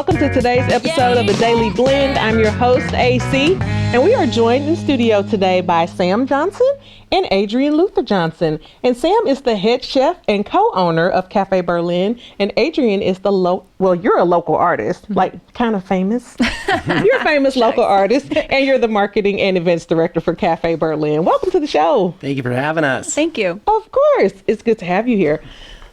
welcome to today's episode of The Daily Blend. I'm your host, AC, and we are joined in studio today by Sam Johnson and Adrienne Luther Johnson. And Sam is the head chef and co-owner of Cafe Berlin, and Adrienne is you're a local artist, like kind of famous. You're a famous local artist, and you're the marketing and events director for Cafe Berlin. Welcome to the show. Thank you for having us. Thank you. Of course. It's good to have you here.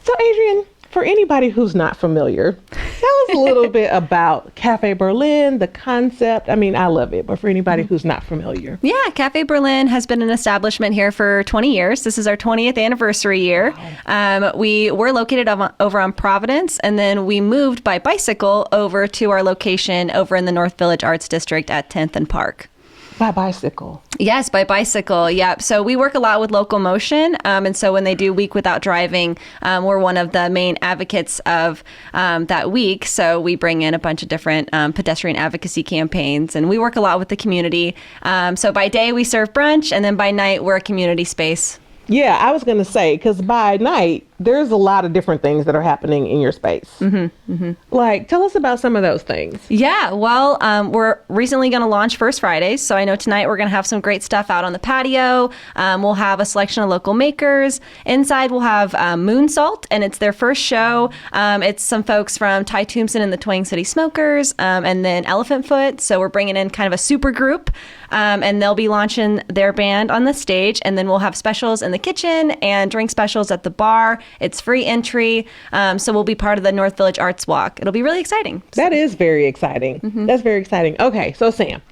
So, Adrienne, for anybody who's not familiar, tell us a little bit about Cafe Berlin, the concept. I mean, I love it, but for anybody who's not familiar. Yeah, Cafe Berlin has been an establishment here for 20 years. This is our 20th anniversary year. Wow. We were located over on Providence, and then we moved by bicycle over to our location over in the North Village Arts District at 10th and Park. By bicycle? Yes, by bicycle. Yep. So we work a lot with local motion. And so when they do Week Without Driving, we're one of the main advocates of that week. So we bring in a bunch of different pedestrian advocacy campaigns, and we work a lot with the community. So by day we serve brunch, and then by night we're a community space. Yeah, I was going to say, because by night, there's a lot of different things that are happening in your space. Mm-hmm, mm-hmm. Like, tell us about some of those things. Yeah, well, we're recently going to launch First Fridays. So I know tonight we're going to have some great stuff out on the patio. We'll have a selection of local makers. Inside we'll have Moon Salt, and it's their first show. It's some folks from Ty Tombson and the Twang City Smokers, and then Elephant Foot. So we're bringing in kind of a super group, and they'll be launching their band on the stage. And then we'll have specials in the kitchen and drink specials at the bar. It's free entry, so we'll be part of the North Village Arts Walk. It'll be really exciting. That is very exciting. Mm-hmm. That's very exciting. Okay, so Sam,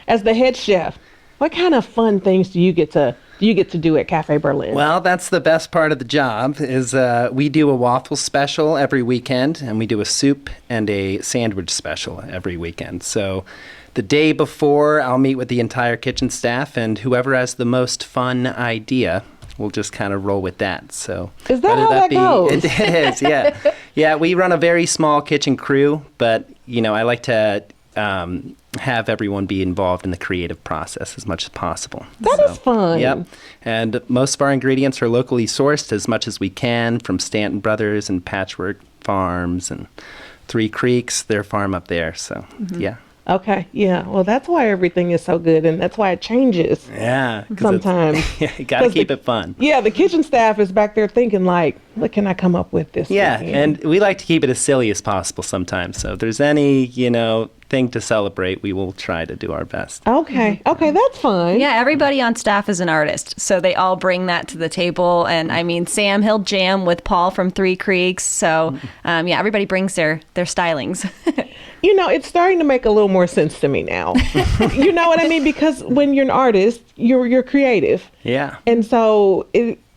as the head chef, what kind of fun things do you get to do at Cafe Berlin? Well, that's the best part of the job is we do a waffle special every weekend, and we do a soup and a sandwich special every weekend. So the day before, I'll meet with the entire kitchen staff, and whoever has the most fun idea, we'll just kind of roll with that. So is that how that goes? It is, yeah. Yeah, we run a very small kitchen crew, but, I like to have everyone be involved in the creative process as much as possible. That is fun. Yep. And most of our ingredients are locally sourced as much as we can from Stanton Brothers and Patchwork Farms and Three Creeks, their farm up there. So, yeah. Okay, yeah. Well, that's why everything is so good, and that's why it changes. Yeah. Sometimes. You got to keep it fun. Yeah, the kitchen staff is back there thinking like, what can I come up with this weekend? And we like to keep it as silly as possible sometimes. So if there's any, thing to celebrate, we will try to do our best. Okay. Okay, that's fun. Yeah, everybody on staff is an artist, so they all bring that to the table. And I mean, Sam, he'll jam with Paul from Three Creeks. So everybody brings their stylings. It's starting to make a little more sense to me now. You know what I mean? Because when you're an artist, you're creative. Yeah. And so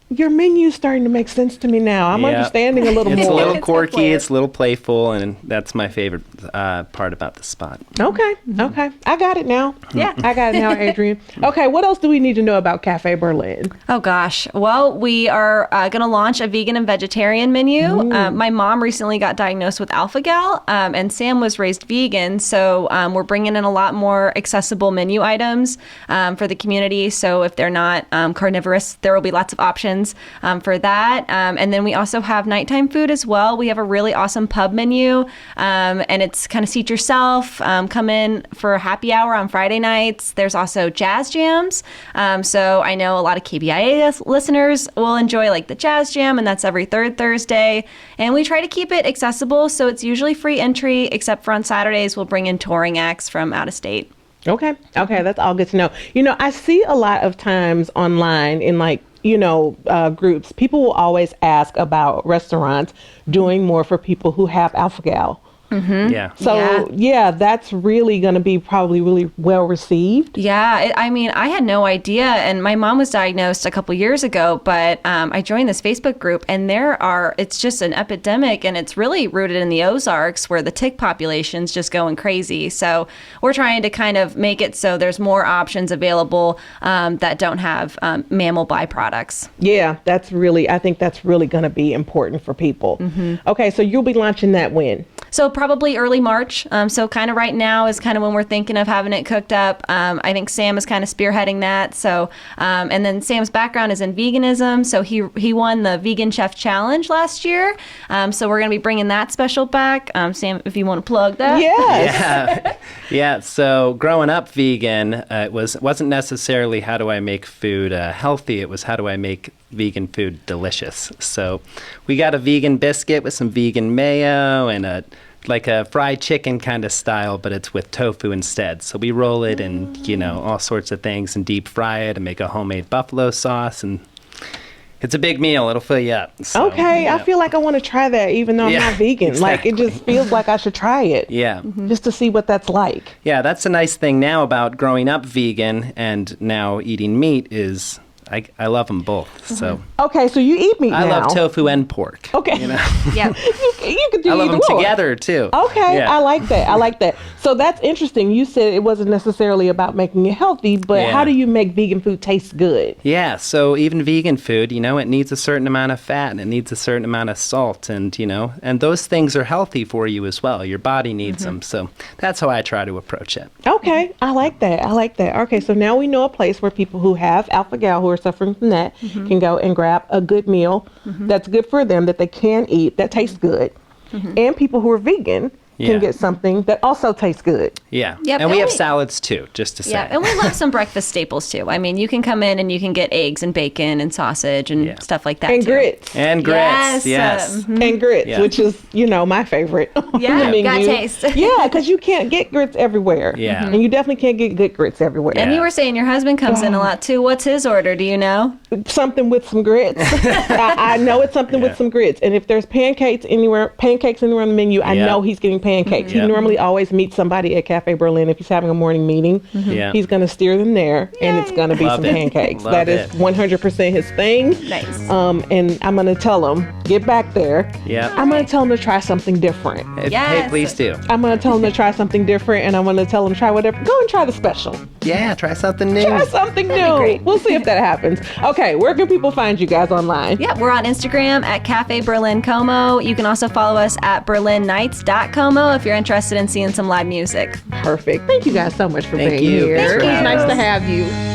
your menu's starting to make sense to me now. I'm understanding a little more. It's a little quirky, it's a little playful, and that's my favorite part about the spot. Okay, okay. I got it now. Yeah, I got it now, Adrienne. Okay, what else do we need to know about Cafe Berlin? Oh, gosh. Well, we are going to launch a vegan and vegetarian menu. My mom recently got diagnosed with alpha-gal, and Sam was raised vegan, so we're bringing in a lot more accessible menu items for the community. So if they're not carnivorous, there will be lots of options for that. And then we also have nighttime food as well. We have a really awesome pub menu, and it's kind of seat yourself, come in for a happy hour on Friday nights. There's also jazz jams. So I know a lot of KBIA listeners will enjoy like the jazz jam, and that's every third Thursday. And we try to keep it accessible, so it's usually free entry, except for on Saturdays we'll bring in touring acts from out of state. Okay, that's all good to know. I see a lot of times online in groups, people will always ask about restaurants doing more for people who have alpha-gal. Mm-hmm. Yeah. So, that's really going to be probably really well received. Yeah. I had no idea. And my mom was diagnosed a couple years ago, but I joined this Facebook group, and it's just an epidemic, and it's really rooted in the Ozarks where the tick population's just going crazy. So we're trying to kind of make it so there's more options available that don't have mammal byproducts. Yeah, I think that's really going to be important for people. Mm-hmm. Okay, so you'll be launching that when? So probably early March. So kind of right now is kind of when we're thinking of having it cooked up. I think Sam is kind of spearheading that. So, and then Sam's background is in veganism. So he won the Vegan Chef Challenge last year. So we're going to be bringing that special back. Sam, if you want to plug that. Yes. Yeah. So growing up vegan, it wasn't necessarily how do I make food healthy. It was how do I make vegan food delicious. So we got a vegan biscuit with some vegan mayo and a fried chicken kind of style, but it's with tofu instead. So we roll it in, all sorts of things and deep fry it and make a homemade buffalo sauce, and it's a big meal. It'll fill you up. So, Okay, I feel like I want to try that even though I'm not vegan. Exactly. Like, it just feels like I should try it. Yeah. Just to see what that's like. Yeah, that's a nice thing now about growing up vegan and now eating meat is I love them both. So Okay, so you eat meat I now. love tofu and pork. Okay. Yeah. You could do I love either them or. together too. Okay, Yeah. I like that. So that's interesting. You said it wasn't necessarily about making it healthy, but Yeah. how do you make vegan food taste good? Yeah, so even vegan food, it needs a certain amount of fat and it needs a certain amount of salt, and and those things are healthy for you as well. Your body needs them. So that's how I try to approach it. Okay, I like that. Okay, so now we know a place where people who have alpha-gal, who are suffering from that, can go and grab a good meal that's good for them, that they can eat, that tastes good. And people who are vegan can Yeah. get something that also tastes good. Yeah. Yep, And we and have we- salads too, just to say. Yeah, and we love some breakfast staples too. I mean, you can come in and you can get eggs and bacon and sausage and Yeah. stuff like that. And too. grits. And grits. Yes. And grits, Yeah. which is, my favorite. on Yeah, the menu. got taste. Yeah, because you can't get grits everywhere. Yeah. And you definitely can't get good grits everywhere. And Yeah. you were saying your husband comes in a lot too. What's his order? Do you know? Something with some grits. I know it's something with some grits. And if there's pancakes anywhere on the menu, I Yeah. know he's getting pancakes. Yeah. He normally always meets somebody at Cafe Berlin. If he's having a morning meeting, Yeah. he's going to steer them there, and it's going to be Love some it. pancakes. Love That is it. 100% his thing. Nice. And I'm going to tell him, get back there. Yeah. I'm going to tell him to try something different. Hey, Yes. please do. I'm going to tell him to try something different, and I'm going to tell him try whatever. Go and try the special. Yeah, try something new. Try something new. great. We'll see if that happens. Okay, where can people find you guys online? Yeah, we're on Instagram at Cafe Berlin Como. You can also follow us at berlinnights.como if you're interested in seeing some live music. Perfect. Thank you guys so much for Thank being you. here. Thanks for It was having nice us. to have you.